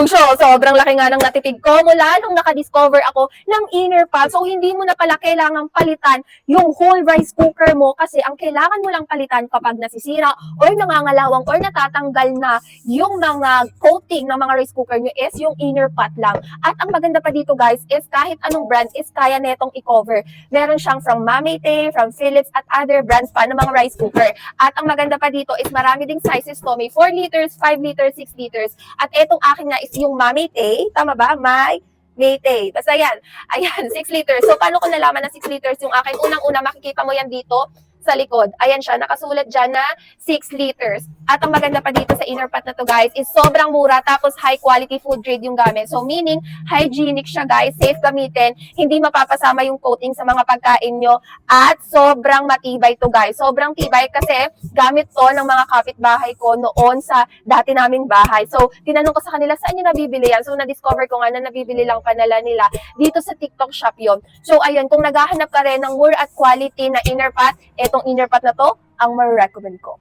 Sobrang laki nga ng natipid ko mula nung nakadiscover ako ng inner pot. So, hindi mo na pala kailangang palitan yung whole rice cooker mo kasi ang kailangan mo lang palitan kapag nasisira or nangangalawang or natatanggal na yung mga coating ng mga rice cooker nyo is yung inner pot lang. At ang maganda pa dito guys is kahit anong brand is kaya netong i-cover. Meron siyang from Mamete, from Philips at other brands pa ng mga rice cooker. At ang maganda pa dito is marami ding sizes to. May 4 liters, 5 liters, 6 liters. At etong akin na is yung Mamete. Tama ba? Maytay. Basta yan. Ayan, 6 liters. So, paano ko nalaman na 6 liters yung akin? Unang-una, makikita mo yan dito sa likod. Ayan siya, nakasulat dyan na 6 liters. At ang maganda pa dito sa inner pot na to guys is sobrang mura tapos high quality food grade yung gamit. So meaning hygienic siya guys, safe gamitin, hindi mapapasama yung coating sa mga pagkain nyo at sobrang matibay to guys. Sobrang tibay kasi gamit to ng mga kapitbahay ko noon sa dati naming bahay. So tinanong ko sa kanila saan nyo nabibili yan. So na-discover ko nga na nabibili lang panala nila dito sa TikTok shop yon. So ayun, kung naghahanap ka rin ng mura at quality na inner pot, etong inner pot na to ang ma-recommend ko.